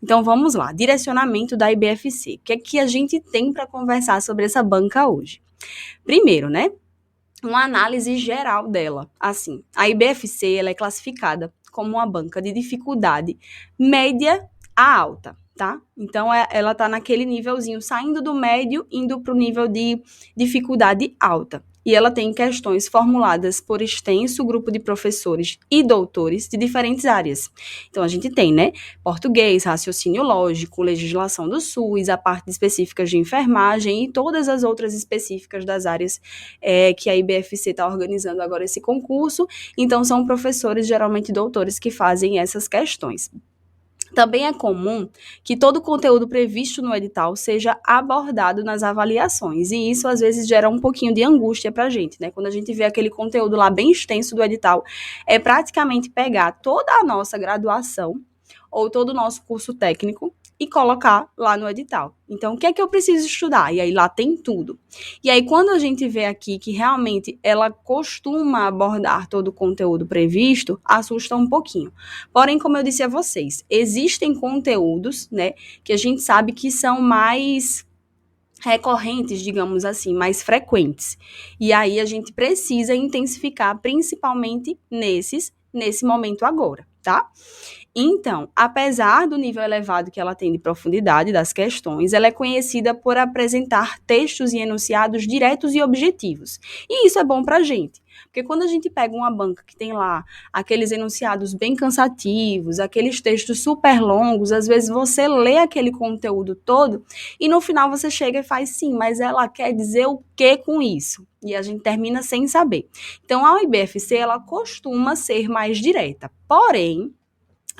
Então vamos lá, direcionamento da IBFC. O que é que a gente tem para conversar sobre essa banca hoje? Primeiro, né, uma análise geral dela. Assim, a IBFC ela é classificada como uma banca de dificuldade média a alta, tá? Então ela tá naquele nívelzinho, saindo do médio, indo para o nível de dificuldade alta. E ela tem questões formuladas por extenso grupo de professores e doutores de diferentes áreas. Então, a gente tem, né, português, raciocínio lógico, legislação do SUS, a parte específica de enfermagem e todas as outras específicas das áreas que a IBFC está organizando agora esse concurso. Então, são professores, geralmente doutores, que fazem essas questões. Também é comum que todo o conteúdo previsto no edital seja abordado nas avaliações, e isso às vezes gera um pouquinho de angústia para a gente, né? Quando a gente vê aquele conteúdo lá bem extenso do edital, é praticamente pegar toda a nossa graduação ou todo o nosso curso técnico e colocar lá no edital. Então, o que é que eu preciso estudar? E aí lá tem tudo. E aí, quando a gente vê aqui que realmente ela costuma abordar todo o conteúdo previsto, assusta um pouquinho. Porém, como eu disse a vocês, existem conteúdos, né, que a gente sabe que são mais recorrentes, digamos assim, mais frequentes. E aí a gente precisa intensificar, principalmente nesse momento agora, tá? Então, apesar do nível elevado que ela tem de profundidade das questões, ela é conhecida por apresentar textos e enunciados diretos e objetivos. E isso é bom para a gente, porque quando a gente pega uma banca que tem lá aqueles enunciados bem cansativos, aqueles textos super longos, às vezes você lê aquele conteúdo todo e no final você chega e faz sim, mas ela quer dizer o que com isso? E a gente termina sem saber. Então, a IBFC, ela costuma ser mais direta, porém,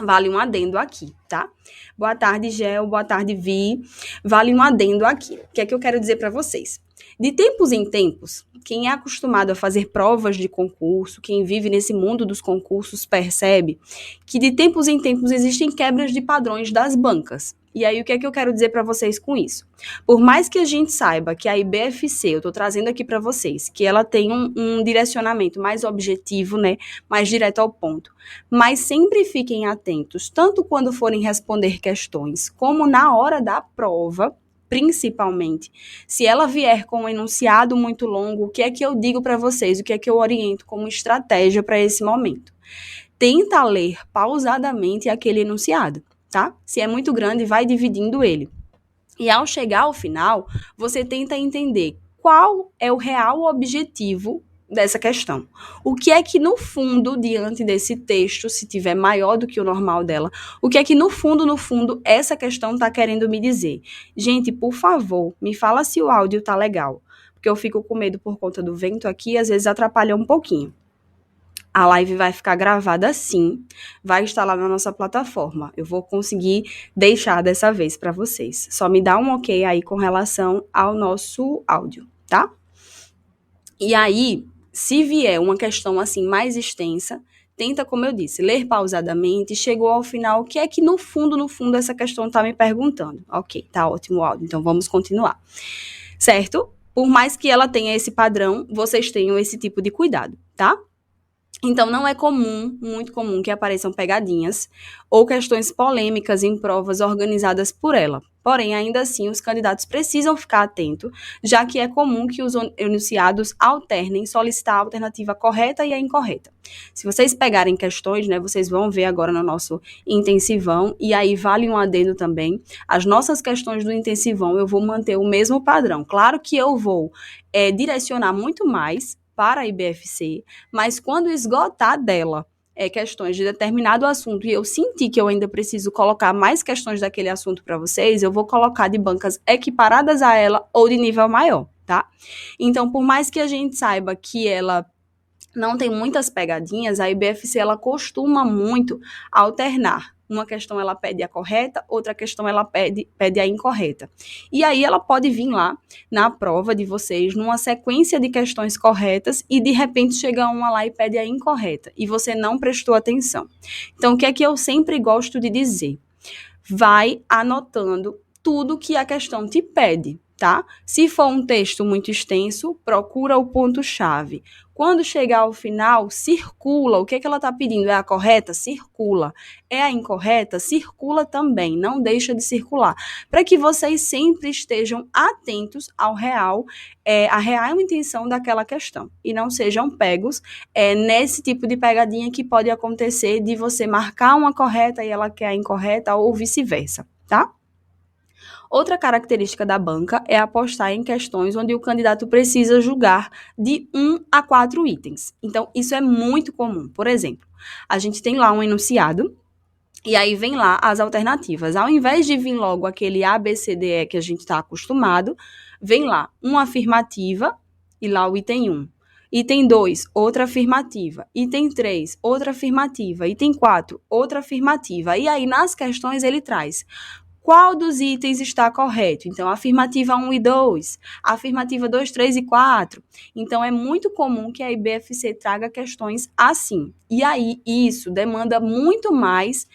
vale um adendo aqui, tá? Boa tarde, Gel. Boa tarde, Vi. Vale um adendo aqui. O que é que eu quero dizer para vocês? De tempos em tempos, quem é acostumado a fazer provas de concurso, quem vive nesse mundo dos concursos, percebe que de tempos em tempos existem quebras de padrões das bancas. E aí, o que é que eu quero dizer para vocês com isso? Por mais que a gente saiba que a IBFC, eu estou trazendo aqui para vocês, que ela tem um direcionamento mais objetivo, né, mais direto ao ponto, mas sempre fiquem atentos, tanto quando forem responder questões, como na hora da prova, principalmente. Se ela vier com um enunciado muito longo, o que é que eu digo para vocês? O que é que eu oriento como estratégia para esse momento? Tenta ler pausadamente aquele enunciado, tá? Se é muito grande, vai dividindo ele. E ao chegar ao final, você tenta entender qual é o real objetivo dessa questão. O que é que no fundo, diante desse texto, se tiver maior do que o normal dela, o que é que no fundo, essa questão está querendo me dizer? Gente, por favor, me fala se o áudio tá legal, porque eu fico com medo por conta do vento aqui e às vezes atrapalha um pouquinho. A live vai ficar gravada sim, vai estar lá na nossa plataforma. Eu vou conseguir deixar dessa vez para vocês. Só me dá um ok aí com relação ao nosso áudio, tá? E aí, se vier uma questão assim mais extensa, tenta, como eu disse, ler pausadamente. Chegou ao final, o que é que no fundo, essa questão tá me perguntando? Ok, tá ótimo o áudio, então vamos continuar. Certo? Por mais que ela tenha esse padrão, vocês tenham esse tipo de cuidado, tá? Então, não é comum, muito comum, que apareçam pegadinhas ou questões polêmicas em provas organizadas por ela. Porém, ainda assim, os candidatos precisam ficar atentos, já que é comum que os enunciados alternem, solicitar a alternativa correta e a incorreta. Se vocês pegarem questões, né, vocês vão ver agora no nosso intensivão, e aí vale um adendo também, as nossas questões do intensivão eu vou manter o mesmo padrão. Claro que eu vou direcionar muito mais para a IBFC, mas quando esgotar dela questões de determinado assunto e eu sentir que eu ainda preciso colocar mais questões daquele assunto para vocês, eu vou colocar de bancas equiparadas a ela ou de nível maior, tá? Então, por mais que a gente saiba que ela não tem muitas pegadinhas, a IBFC ela costuma muito alternar. Uma questão ela pede a correta, outra questão ela pede a incorreta. E aí ela pode vir lá na prova de vocês, numa sequência de questões corretas, e de repente chega uma lá e pede a incorreta, e você não prestou atenção. Então, o que é que eu sempre gosto de dizer? Vai anotando tudo que a questão te pede, tá? Se for um texto muito extenso, procura o ponto-chave. Quando chegar ao final, circula. O que ela está pedindo? É a correta? Circula. É a incorreta? Circula também. Não deixa de circular. Para que vocês sempre estejam atentos ao real, a real intenção daquela questão. E não sejam pegos nesse tipo de pegadinha que pode acontecer de você marcar uma correta e ela quer a incorreta ou vice-versa, tá? Outra característica da banca é apostar em questões onde o candidato precisa julgar de 1 a 4 itens. Então, isso é muito comum. Por exemplo, a gente tem lá um enunciado e aí vem lá as alternativas. Ao invés de vir logo aquele A, B, C, D, E que a gente está acostumado, vem lá uma afirmativa e lá o item 1. Item 2, outra afirmativa. Item 3, outra afirmativa. Item 4, outra afirmativa. E aí, nas questões, ele traz qual dos itens está correto. Então, afirmativa 1 e 2, afirmativa 2, 3 e 4. Então, é muito comum que a IBFC traga questões assim. E aí, isso demanda muito mais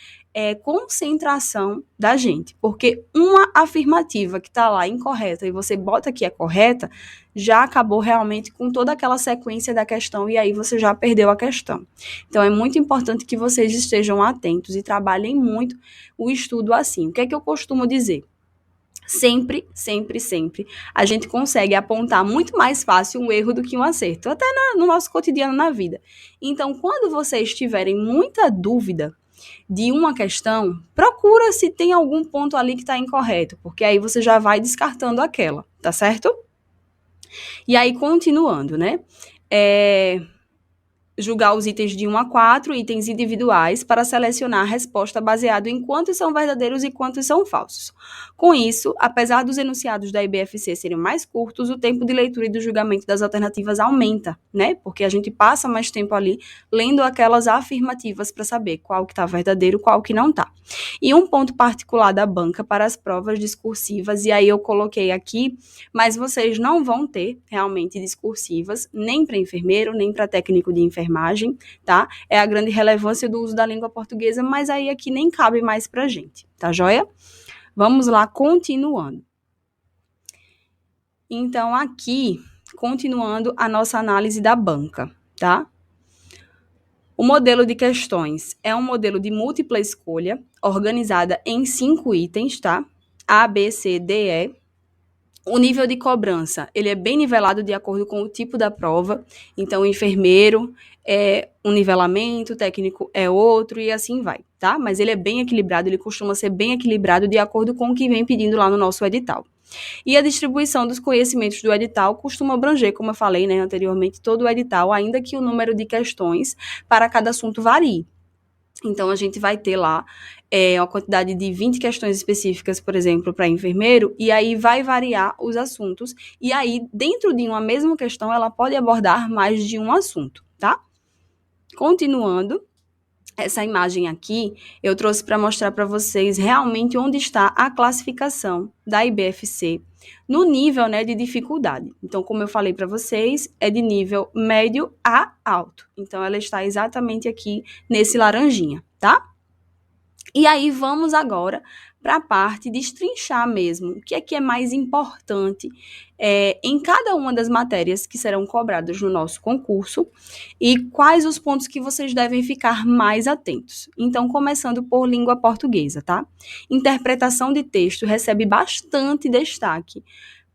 concentração da gente, porque uma afirmativa que está lá incorreta e você bota que é correta, já acabou realmente com toda aquela sequência da questão e aí você já perdeu a questão. Então, é muito importante que vocês estejam atentos e trabalhem muito o estudo assim. O que é que eu costumo dizer? Sempre, sempre, sempre, a gente consegue apontar muito mais fácil um erro do que um acerto, até no nosso cotidiano na vida. Então, quando vocês tiverem muita dúvida de uma questão, procura se tem algum ponto ali que está incorreto, porque aí você já vai descartando aquela, tá certo? E aí, continuando, né? Julgar os itens de 1 a 4, itens individuais, para selecionar a resposta baseado em quantos são verdadeiros e quantos são falsos. Com isso, apesar dos enunciados da IBFC serem mais curtos, o tempo de leitura e do julgamento das alternativas aumenta, né? Porque a gente passa mais tempo ali lendo aquelas afirmativas para saber qual que está verdadeiro, qual que não está. E um ponto particular da banca para as provas discursivas, e aí eu coloquei aqui, mas vocês não vão ter realmente discursivas, nem para enfermeiro, nem para técnico de enfermagem, tá? É a grande relevância do uso da língua portuguesa, mas aí aqui nem cabe mais pra gente, tá joia? Vamos lá, continuando. Então, aqui, continuando a nossa análise da banca, tá? O modelo de questões é um modelo de múltipla escolha, organizada em 5 itens, tá? A, B, C, D, E. O nível de cobrança, ele é bem nivelado de acordo com o tipo da prova. Então, o enfermeiro é um nivelamento, o técnico é outro e assim vai, tá? Mas ele é bem equilibrado, ele costuma ser bem equilibrado de acordo com o que vem pedindo lá no nosso edital. E a distribuição dos conhecimentos do edital costuma abranger, como eu falei, né, anteriormente, todo o edital, ainda que o número de questões para cada assunto varie. Então, a gente vai ter lá uma quantidade de 20 questões específicas, por exemplo, para enfermeiro, e aí vai variar os assuntos, e aí, dentro de uma mesma questão, ela pode abordar mais de um assunto, tá? Continuando, essa imagem aqui, eu trouxe para mostrar para vocês realmente onde está a classificação da IBFC no nível, né, de dificuldade. Então, como eu falei para vocês, é de nível médio a alto. Então, ela está exatamente aqui nesse laranjinha, tá? E aí, vamos agora para a parte de destrinchar mesmo o que é mais importante em cada uma das matérias que serão cobradas no nosso concurso e quais os pontos que vocês devem ficar mais atentos. Então, começando por língua portuguesa, tá? Interpretação de texto recebe bastante destaque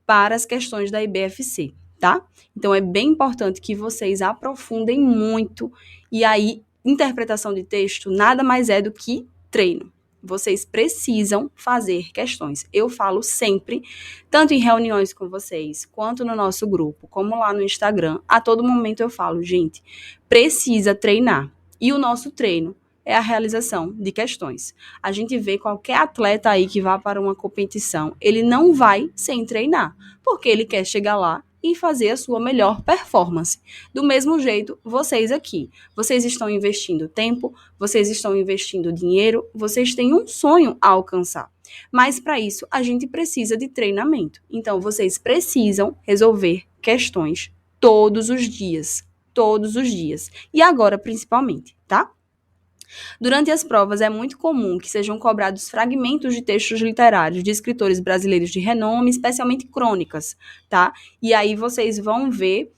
para as questões da IBFC, tá? Então, é bem importante que vocês aprofundem muito e aí, interpretação de texto nada mais é do que treino. Vocês precisam fazer questões. Eu falo sempre, tanto em reuniões com vocês, quanto no nosso grupo, como lá no Instagram. A todo momento eu falo, gente, precisa treinar. E o nosso treino é a realização de questões. A gente vê qualquer atleta aí que vá para uma competição, ele não vai sem treinar, porque ele quer chegar lá e fazer a sua melhor performance. Do mesmo jeito, vocês aqui. Vocês estão investindo tempo, vocês estão investindo dinheiro, vocês têm um sonho a alcançar. Mas para isso, a gente precisa de treinamento. Então, vocês precisam resolver questões todos os dias. Todos os dias. E agora, principalmente, tá? Durante as provas, é muito comum que sejam cobrados fragmentos de textos literários de escritores brasileiros de renome, especialmente crônicas, tá? E aí vocês vão ver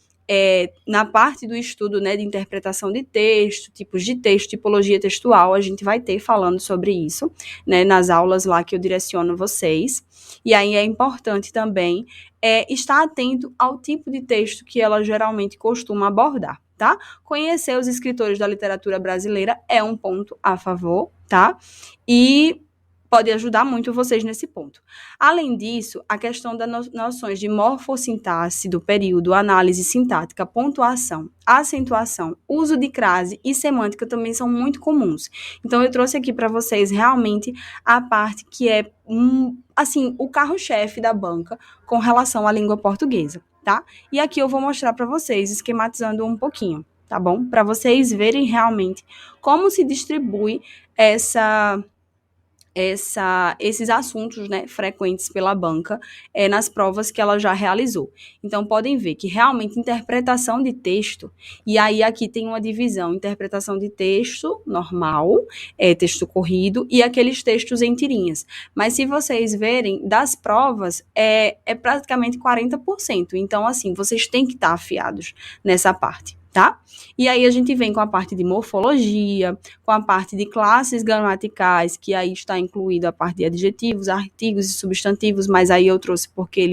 na parte do estudo, né, de interpretação de texto, tipos de texto, tipologia textual, a gente vai ter falando sobre isso, né, nas aulas lá que eu direciono vocês. E aí é importante também estar atento ao tipo de texto que ela geralmente costuma abordar, tá? Conhecer os escritores da literatura brasileira é um ponto a favor, tá? E pode ajudar muito vocês nesse ponto. Além disso, a questão das noções de morfossintaxe do período, análise sintática, pontuação, acentuação, uso de crase e semântica também são muito comuns. Então, eu trouxe aqui para vocês realmente a parte que é, assim, o carro-chefe da banca com relação à língua portuguesa, tá? E aqui eu vou mostrar para vocês, esquematizando um pouquinho, tá bom? Para vocês verem realmente como se distribui esses assuntos, né, frequentes pela banca nas provas que ela já realizou. Então, podem ver que realmente interpretação de texto, e aí aqui tem uma divisão, interpretação de texto normal, texto corrido, e aqueles textos em tirinhas. Mas se vocês verem, das provas, é praticamente 40%. Então, assim, vocês têm que estar afiados nessa parte, tá? E aí a gente vem com a parte de morfologia, com a parte de classes gramaticais, que aí está incluído a parte de adjetivos, artigos e substantivos, mas aí eu trouxe porque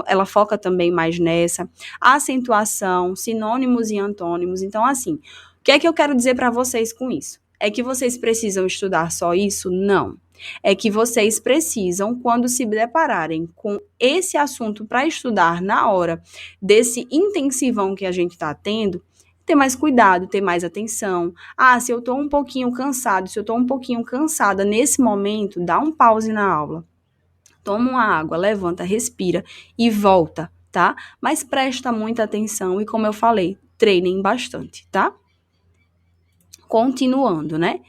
ela foca também mais nessa. Acentuação, sinônimos e antônimos. Então, assim, o que é que eu quero dizer para vocês com isso? É que vocês precisam estudar só isso? Não. É que vocês precisam, quando se depararem com esse assunto para estudar na hora desse intensivão que a gente está tendo, ter mais cuidado, ter mais atenção. Ah, se eu estou um pouquinho cansado, se eu estou um pouquinho cansada nesse momento, dá um pause na aula. Toma uma água, levanta, respira e volta, tá? Mas presta muita atenção e, como eu falei, treinem bastante, tá? Continuando, né?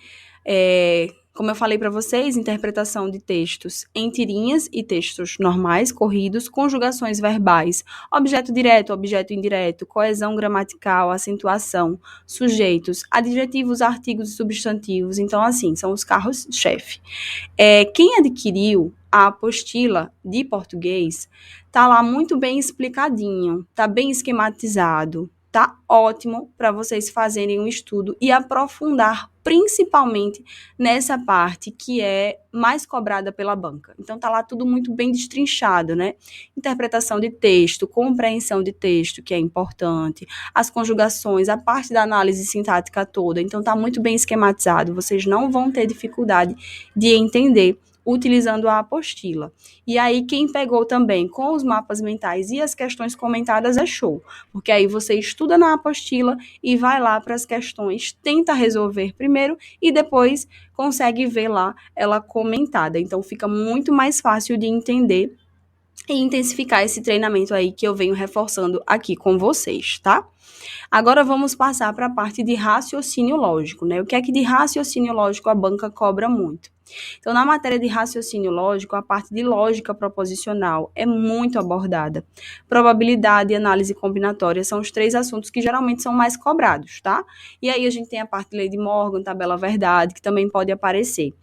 Como eu falei para vocês, interpretação de textos em tirinhas e textos normais, corridos, conjugações verbais, objeto direto, objeto indireto, coesão gramatical, acentuação, sujeitos, adjetivos, artigos e substantivos. Então, assim, são os carros-chefe. Quem adquiriu a apostila de português, tá lá muito bem explicadinho, tá bem esquematizado, tá ótimo para vocês fazerem um estudo e aprofundar principalmente nessa parte que é mais cobrada pela banca. Então tá lá tudo muito bem destrinchado, né? Interpretação de texto, compreensão de texto, que é importante, as conjugações, a parte da análise sintática toda. Então tá muito bem esquematizado, vocês não vão ter dificuldade de entender utilizando a apostila. E aí, quem pegou também com os mapas mentais e as questões comentadas é show, porque aí você estuda na apostila e vai lá para as questões, tenta resolver primeiro e depois consegue ver lá ela comentada. Então, fica muito mais fácil de entender e intensificar esse treinamento aí que eu venho reforçando aqui com vocês, tá? Agora vamos passar para a parte de raciocínio lógico, né? O que é que de raciocínio lógico a banca cobra muito? Então, na matéria de raciocínio lógico, a parte de lógica proposicional é muito abordada. Probabilidade e análise combinatória são os 3 assuntos que geralmente são mais cobrados, tá? E aí a gente tem a parte de lei de Morgan, tabela verdade, que também pode aparecer.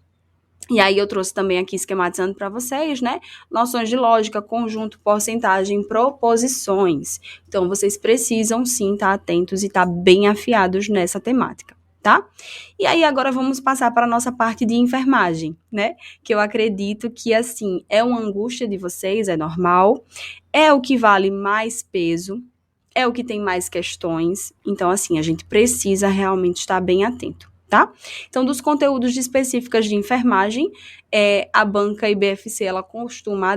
E aí eu trouxe também aqui esquematizando para vocês, né? Noções de lógica, conjunto, porcentagem, proposições. Então, vocês precisam sim estar atentos e estar bem afiados nessa temática, tá? E aí agora vamos passar para a nossa parte de enfermagem, né? Que eu acredito que, assim, é uma angústia de vocês, é normal, é o que vale mais peso, é o que tem mais questões. Então, assim, a gente precisa realmente estar bem atento. Tá? Então, dos conteúdos específicos de enfermagem, a banca IBFC, ela costuma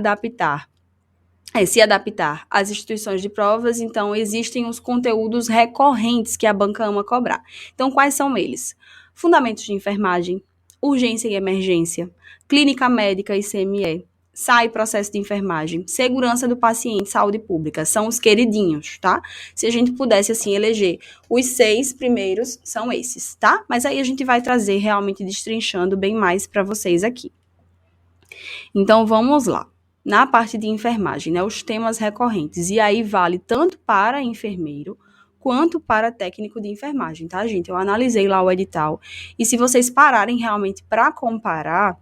se adaptar às instituições de provas, então existem os conteúdos recorrentes que a banca ama cobrar. Então, quais são eles? Fundamentos de enfermagem, urgência e emergência, clínica médica e CME, SAI, processo de enfermagem, segurança do paciente, saúde pública, são os queridinhos, tá? Se a gente pudesse, assim, eleger os 6 primeiros, são esses, tá? Mas aí a gente vai trazer realmente destrinchando bem mais para vocês aqui. Então, vamos lá. Na parte de enfermagem, né, os temas recorrentes, e aí vale tanto para enfermeiro quanto para técnico de enfermagem, tá, gente? Eu analisei lá o edital, e se vocês pararem realmente para comparar,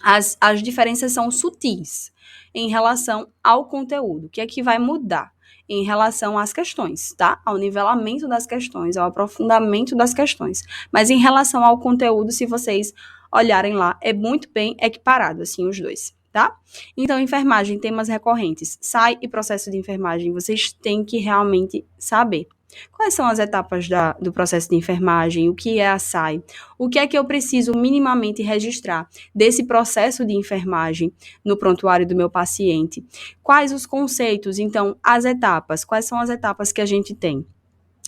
as diferenças são sutis em relação ao conteúdo. O que é que vai mudar? Em relação às questões, tá? Ao nivelamento das questões, ao aprofundamento das questões. Mas em relação ao conteúdo, se vocês olharem lá, é muito bem equiparado, assim, os dois, tá? Então, enfermagem, temas recorrentes, SAI e processo de enfermagem, vocês têm que realmente saber. Quais são as etapas do processo de enfermagem? O que é a SAI? O que é que eu preciso minimamente registrar desse processo de enfermagem no prontuário do meu paciente? Quais os conceitos? Então, as etapas. Quais são as etapas que a gente tem?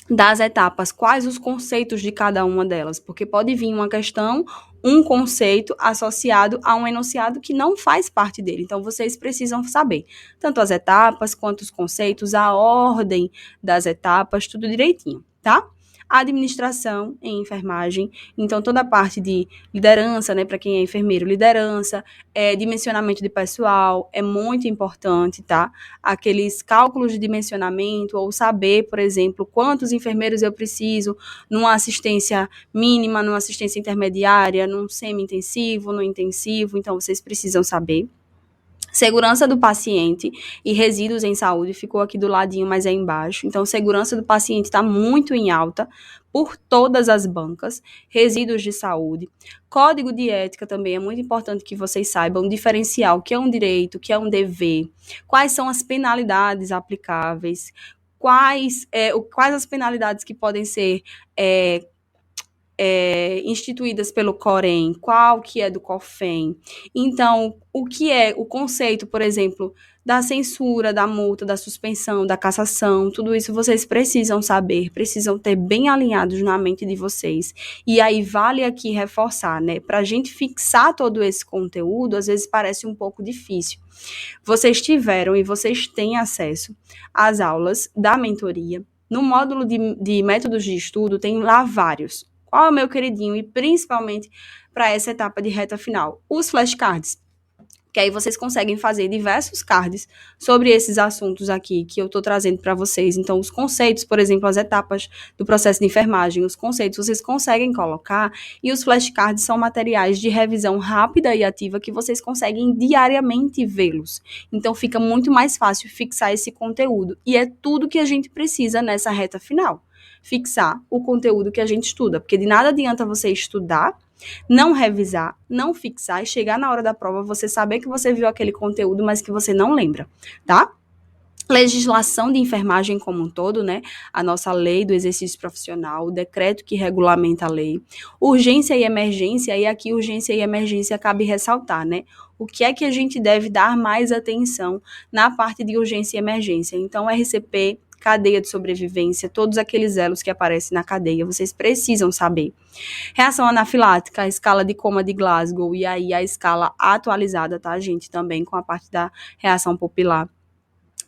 Das etapas, quais os conceitos de cada uma delas, porque pode vir uma questão, um conceito associado a um enunciado que não faz parte dele. Então, vocês precisam saber tanto as etapas quanto os conceitos, a ordem das etapas, tudo direitinho, tá? A administração em enfermagem, então toda a parte de liderança, né, para quem é enfermeiro, liderança, dimensionamento de pessoal, é muito importante, tá? Aqueles cálculos de dimensionamento, ou saber, por exemplo, quantos enfermeiros eu preciso numa assistência mínima, numa assistência intermediária, num semi-intensivo, no intensivo, então vocês precisam saber. Segurança do paciente e resíduos em saúde, ficou aqui do ladinho, mas é embaixo. Então, segurança do paciente está muito em alta por todas as bancas. Resíduos de saúde. Código de ética também é muito importante que vocês saibam diferenciar o que é um direito, o que é um dever, quais são as penalidades aplicáveis, quais as penalidades que podem ser instituídas pelo Corém, qual que é do COFEM. Então, o que é o conceito, por exemplo, da censura, da multa, da suspensão, da cassação, tudo isso vocês precisam saber, precisam ter bem alinhados na mente de vocês. E aí vale aqui reforçar, né? Para a gente fixar todo esse conteúdo, às vezes parece um pouco difícil. Vocês tiveram e vocês têm acesso às aulas da mentoria. No módulo de métodos de estudo, tem lá vários. Qual é o meu queridinho? E principalmente para essa etapa de reta final, os flashcards. Que aí vocês conseguem fazer diversos cards sobre esses assuntos aqui que eu estou trazendo para vocês. Então, os conceitos, por exemplo, as etapas do processo de enfermagem, os conceitos vocês conseguem colocar, e os flashcards são materiais de revisão rápida e ativa que vocês conseguem diariamente vê-los. Então, fica muito mais fácil fixar esse conteúdo. E é tudo que a gente precisa nessa reta final. Fixar o conteúdo que a gente estuda, porque de nada adianta você estudar, não revisar, não fixar e chegar na hora da prova você saber que você viu aquele conteúdo, mas que você não lembra, tá? Legislação de enfermagem como um todo, né? A nossa lei do exercício profissional, o decreto que regulamenta a lei, urgência e emergência, e aqui urgência e emergência cabe ressaltar, né? O que é que a gente deve dar mais atenção na parte de urgência e emergência? Então, RCP, cadeia de sobrevivência, todos aqueles elos que aparecem na cadeia, vocês precisam saber. Reação anafilática, a escala de coma de Glasgow, e aí a escala atualizada, tá, gente? Também com a parte da reação pupilar.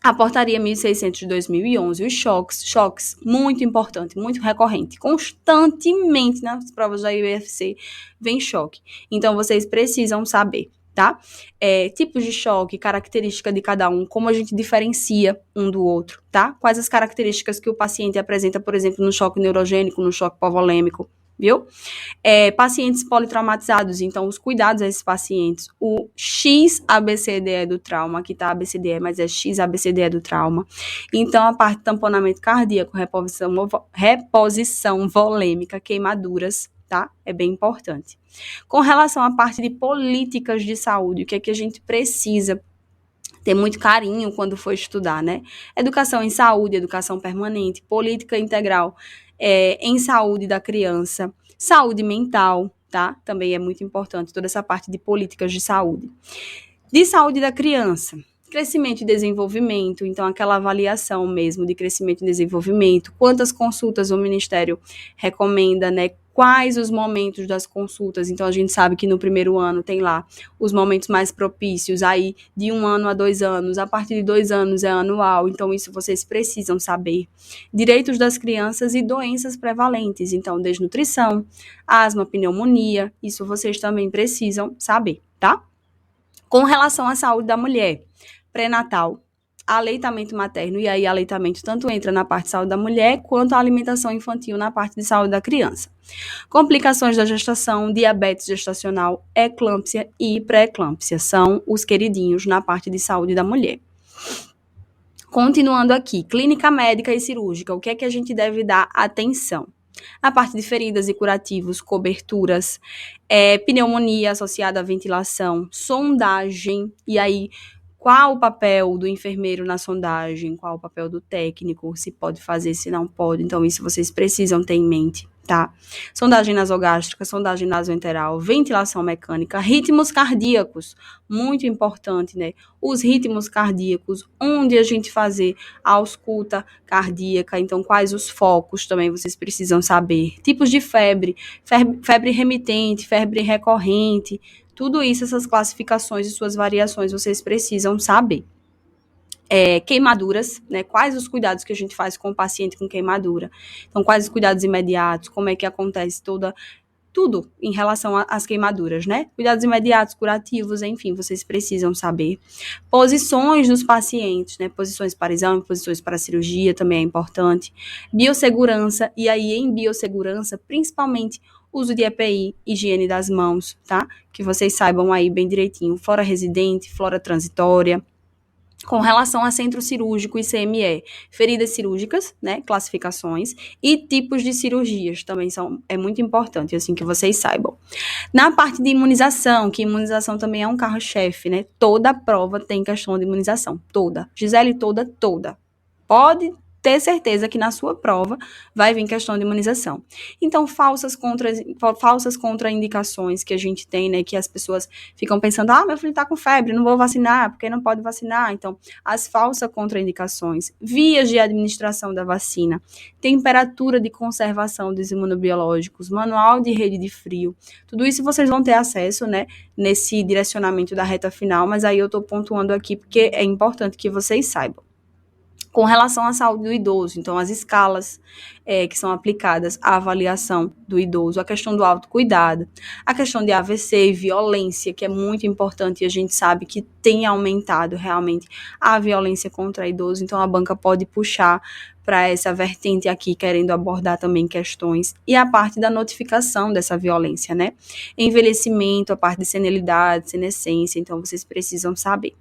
A portaria 1600 de 2011, os choques, muito importante, muito recorrente, constantemente nas provas da UFC vem choque. Então, vocês precisam saber, tá? Tipos de choque, característica de cada um, como a gente diferencia um do outro, tá? Quais as características que o paciente apresenta, por exemplo, no choque neurogênico, no choque hipovolêmico, viu? Pacientes politraumatizados, então os cuidados a esses pacientes, o X-ABCDE do trauma, aqui tá ABCDE, mas é X-ABCDE do trauma. Então, a parte de tamponamento cardíaco, reposição volêmica, queimaduras, tá? É bem importante. Com relação à parte de políticas de saúde, o que é que a gente precisa ter muito carinho quando for estudar, né? Educação em saúde, educação permanente, política integral em saúde da criança, saúde mental, tá? Também é muito importante toda essa parte de políticas de saúde. De saúde da criança, crescimento e desenvolvimento, então aquela avaliação mesmo de crescimento e desenvolvimento, quantas consultas o Ministério recomenda, né? Quais os momentos das consultas, então a gente sabe que no primeiro ano tem lá os momentos mais propícios, aí de 1 ano a 2 anos, a partir de 2 anos é anual, então isso vocês precisam saber. Direitos das crianças e doenças prevalentes, então desnutrição, asma, pneumonia, isso vocês também precisam saber, tá? Com relação à saúde da mulher, pré-natal, aleitamento materno, e aí aleitamento tanto entra na parte de saúde da mulher, quanto a alimentação infantil na parte de saúde da criança. Complicações da gestação, diabetes gestacional, eclâmpsia e pré-eclâmpsia são os queridinhos na parte de saúde da mulher. Continuando aqui, clínica médica e cirúrgica, o que é que a gente deve dar atenção? A parte de feridas e curativos, coberturas, pneumonia associada à ventilação, sondagem, e aí qual o papel do enfermeiro na sondagem, qual o papel do técnico, se pode fazer, se não pode, então isso vocês precisam ter em mente, tá? Sondagem nasogástrica, sondagem nasoenteral, ventilação mecânica, ritmos cardíacos, muito importante, né? Os ritmos cardíacos, onde a gente fazer a ausculta cardíaca, então quais os focos também vocês precisam saber, tipos de febre, febre remitente, febre recorrente, tudo isso, essas classificações e suas variações, vocês precisam saber. Queimaduras, né? Quais os cuidados que a gente faz com o paciente com queimadura? Então, quais os cuidados imediatos? Como é que acontece tudo em relação às queimaduras, né? Cuidados imediatos, curativos, enfim, vocês precisam saber. Posições dos pacientes, né? Posições para exame, posições para cirurgia também é importante. Biossegurança, e aí em biossegurança, principalmente uso de EPI, higiene das mãos, tá? Que vocês saibam aí bem direitinho. Flora residente, flora transitória. Com relação a centro cirúrgico e CME, feridas cirúrgicas, né, classificações, e tipos de cirurgias também é muito importante, assim, que vocês saibam. Na parte de imunização, que imunização também é um carro-chefe, né, toda prova tem questão de imunização, toda. Gisele, toda. Pode ter certeza que na sua prova vai vir questão de imunização. Então, falsas contraindicações que a gente tem, né, que as pessoas ficam pensando, meu filho tá com febre, não vou vacinar, porque não pode vacinar. Então, as falsas contraindicações, vias de administração da vacina, temperatura de conservação dos imunobiológicos, manual de rede de frio, tudo isso vocês vão ter acesso, né, nesse direcionamento da reta final, mas aí eu tô pontuando aqui porque é importante que vocês saibam. Com relação à saúde do idoso, então as escalas que são aplicadas à avaliação do idoso, a questão do autocuidado, a questão de AVC e violência, que é muito importante e a gente sabe que tem aumentado realmente a violência contra idoso, então a banca pode puxar para essa vertente aqui, querendo abordar também questões, e a parte da notificação dessa violência, né? Envelhecimento, a parte de senilidade, senescência, então vocês precisam saber.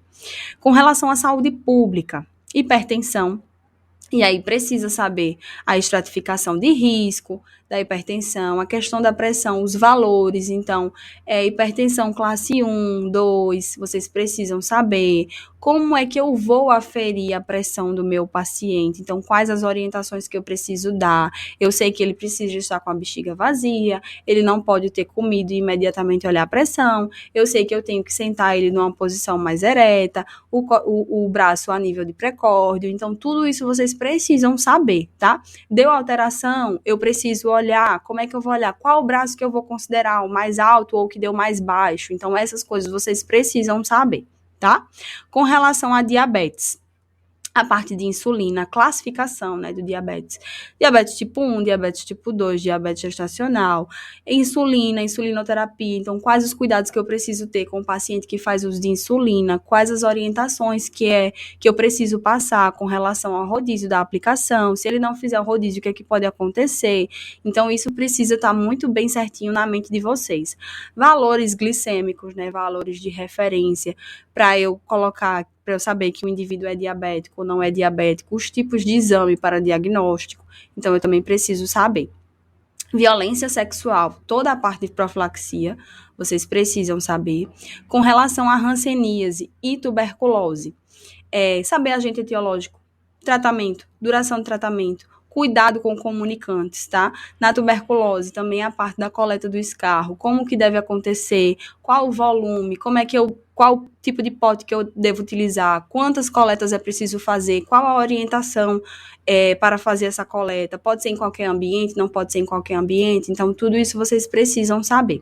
Com relação à saúde pública, hipertensão, e aí precisa saber a estratificação de risco da hipertensão, a questão da pressão, os valores, então, hipertensão classe 1, 2, vocês precisam saber como é que eu vou aferir a pressão do meu paciente, então, quais as orientações que eu preciso dar, eu sei que ele precisa estar com a bexiga vazia, ele não pode ter comido e imediatamente olhar a pressão, eu sei que eu tenho que sentar ele numa posição mais ereta, o braço a nível de precórdio, então, tudo isso vocês precisam saber, tá? Deu alteração, eu preciso olhar, como é que eu vou olhar? Qual o braço que eu vou considerar o mais alto ou o que deu mais baixo? Então, essas coisas vocês precisam saber, tá? Com relação a diabetes, a parte de insulina, a classificação, né, do diabetes. Diabetes tipo 1, diabetes tipo 2, diabetes gestacional, insulinoterapia. Então, quais os cuidados que eu preciso ter com o paciente que faz uso de insulina, quais as orientações que eu preciso passar com relação ao rodízio da aplicação, se ele não fizer o rodízio, o que é que pode acontecer. Então, isso precisa estar muito bem certinho na mente de vocês. Valores glicêmicos, né, valores de referência, para eu colocar, para eu saber que o indivíduo é diabético ou não é diabético, os tipos de exame para diagnóstico, então eu também preciso saber. Violência sexual, toda a parte de profilaxia, vocês precisam saber. Com relação à hanseníase e tuberculose, saber agente etiológico, tratamento, duração do tratamento, cuidado com comunicantes, tá? Na tuberculose, também a parte da coleta do escarro, como que deve acontecer, qual o volume, qual tipo de pote que eu devo utilizar, quantas coletas é preciso fazer, qual a orientação para fazer essa coleta, pode ser em qualquer ambiente, não pode ser em qualquer ambiente, então tudo isso vocês precisam saber.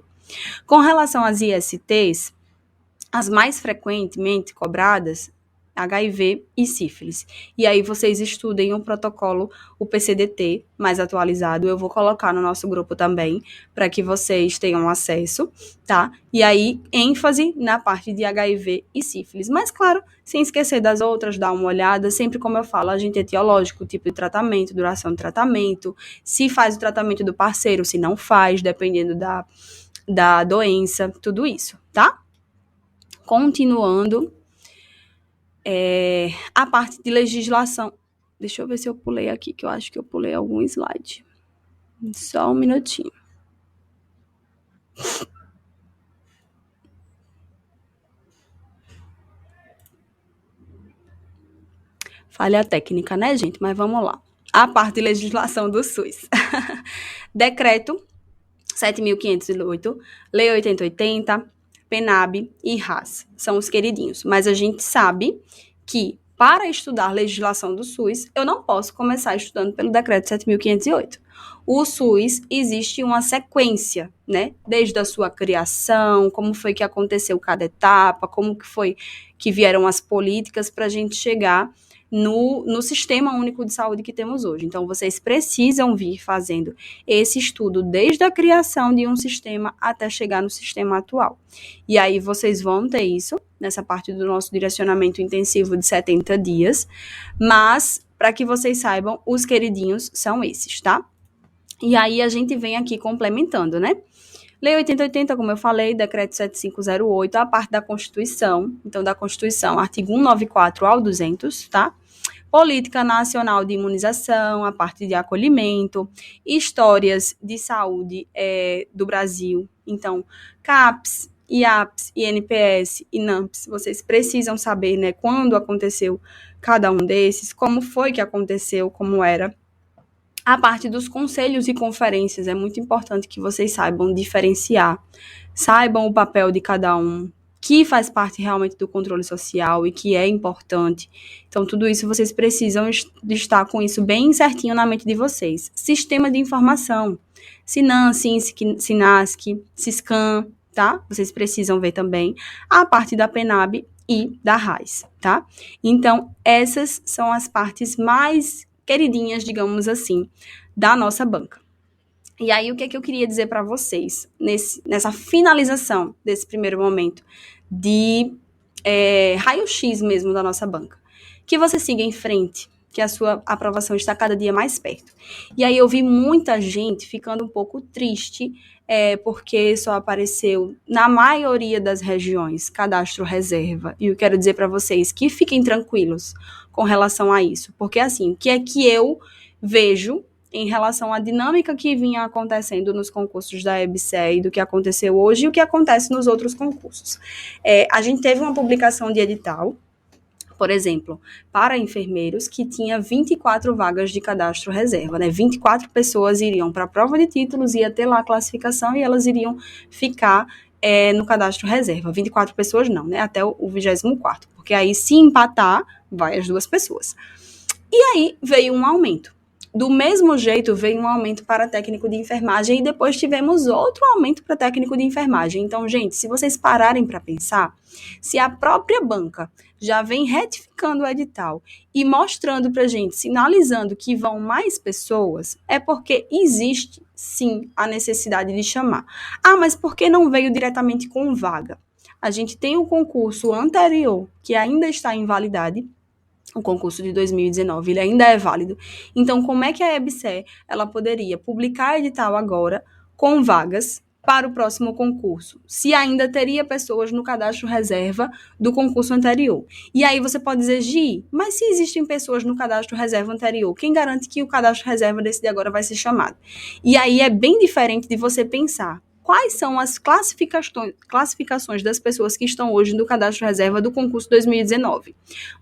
Com relação às ISTs, as mais frequentemente cobradas, HIV e sífilis. E aí vocês estudem o protocolo, o PCDT mais atualizado. Eu vou colocar no nosso grupo também, para que vocês tenham acesso, tá? E aí, ênfase na parte de HIV e sífilis. Mas, claro, sem esquecer das outras, dá uma olhada. Sempre, como eu falo, agente etiológico, tipo de tratamento, duração do tratamento, se faz o tratamento do parceiro, se não faz, dependendo da doença, tudo isso, tá? Continuando, a parte de legislação. Deixa eu ver se eu pulei aqui, que eu acho que eu pulei algum slide. Só um minutinho. Falha técnica, né, gente? Mas vamos lá. A parte de legislação do SUS. Decreto 7.508, Lei 8080, PENAB e RAS. São os queridinhos. Mas a gente sabe que, para estudar legislação do SUS, eu não posso começar estudando pelo Decreto 7.508. O SUS existe uma sequência, né? Desde a sua criação, como foi que aconteceu cada etapa, como que foi que vieram as políticas para a gente chegar no Sistema Único de Saúde que temos hoje. Então, vocês precisam vir fazendo esse estudo desde a criação de um sistema até chegar no sistema atual. E aí, vocês vão ter isso nessa parte do nosso direcionamento intensivo de 70 dias, mas, para que vocês saibam, os queridinhos são esses, tá? E aí, a gente vem aqui complementando, né? Lei 8080, como eu falei, Decreto 7508, a parte da Constituição. Então, da Constituição, artigo 194 ao 200, tá? Política Nacional de Imunização, a parte de acolhimento, histórias de saúde do Brasil. Então, CAPS, IAPS, INPS, INAMPS, vocês precisam saber, né, quando aconteceu cada um desses, como foi que aconteceu, como era. A parte dos conselhos e conferências, é muito importante que vocês saibam diferenciar, saibam o papel de cada um, que faz parte realmente do controle social e que é importante. Então, tudo isso vocês precisam estar com isso bem certinho na mente de vocês. Sistema de informação, Sinan, Sinasc, Siscam, tá? Vocês precisam ver também a parte da PENAB e da RAS, tá? Então, essas são as partes mais queridinhas, digamos assim, da nossa banca. E aí, o que é que eu queria dizer para vocês nessa finalização desse primeiro momento de raio-x mesmo da nossa banca? Que você siga em frente, que a sua aprovação está cada dia mais perto. E aí eu vi muita gente ficando um pouco triste, porque só apareceu, na maioria das regiões, cadastro reserva. E eu quero dizer para vocês que fiquem tranquilos com relação a isso. Porque, assim, o que é que eu vejo em relação à dinâmica que vinha acontecendo nos concursos da EBSER e do que aconteceu hoje e o que acontece nos outros concursos. A gente teve uma publicação de edital, por exemplo, para enfermeiros, que tinha 24 vagas de cadastro reserva, né? 24 pessoas iriam para a prova de títulos, ia ter lá a classificação e elas iriam ficar no cadastro reserva. 24 pessoas não, né? Até o 24º, porque aí se empatar, vai as 2 pessoas. E aí veio um aumento. Do mesmo jeito, veio um aumento para técnico de enfermagem e depois tivemos outro aumento para técnico de enfermagem. Então, gente, se vocês pararem para pensar, se a própria banca já vem retificando o edital e mostrando para a gente, sinalizando que vão mais pessoas, é porque existe, sim, a necessidade de chamar. Ah, mas por que não veio diretamente com vaga? A gente tem o concurso anterior, que ainda está em validade, o concurso de 2019, ele ainda é válido. Então, como é que a EBSER ela poderia publicar edital agora com vagas para o próximo concurso, se ainda teria pessoas no cadastro reserva do concurso anterior? E aí você pode dizer, Gi, mas se existem pessoas no cadastro reserva anterior, quem garante que o cadastro reserva desse de agora vai ser chamado? E aí é bem diferente de você pensar quais são as classificações das pessoas que estão hoje no cadastro reserva do concurso 2019.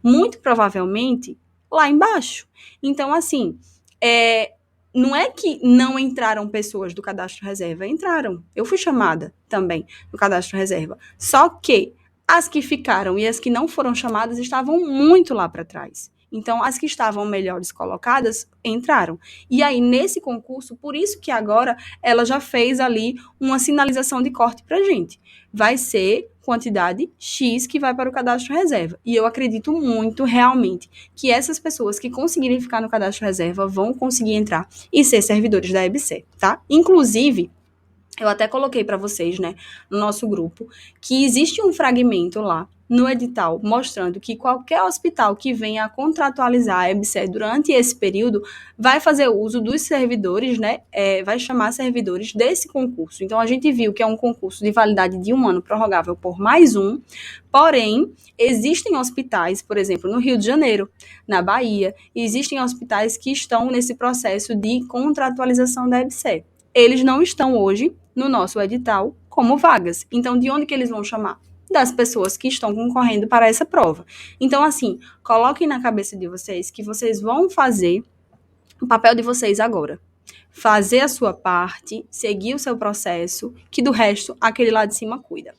Muito provavelmente lá embaixo. Então, assim, não é que não entraram pessoas do cadastro reserva, entraram. Eu fui chamada também do cadastro reserva. Só que as que ficaram e as que não foram chamadas estavam muito lá para trás. Então, as que estavam melhores colocadas entraram. E aí, nesse concurso, por isso que agora ela já fez ali uma sinalização de corte para a gente. Vai ser quantidade X que vai para o cadastro reserva. E eu acredito muito, realmente, que essas pessoas que conseguirem ficar no cadastro reserva vão conseguir entrar e ser servidores da EBC, tá? Inclusive, eu até coloquei para vocês, né, no nosso grupo, que existe um fragmento lá no edital mostrando que qualquer hospital que venha a contratualizar a EBSER durante esse período vai fazer uso dos servidores, né, vai chamar servidores desse concurso. Então, a gente viu que é um concurso de validade de 1 ano prorrogável por mais um, porém, existem hospitais, por exemplo, no Rio de Janeiro, na Bahia, e existem hospitais que estão nesse processo de contratualização da EBSER. Eles não estão hoje no nosso edital como vagas. Então, de onde que eles vão chamar? Das pessoas que estão concorrendo para essa prova. Então, assim, coloquem na cabeça de vocês que vocês vão fazer o papel de vocês agora. Fazer a sua parte, seguir o seu processo, que do resto, aquele lá de cima cuida.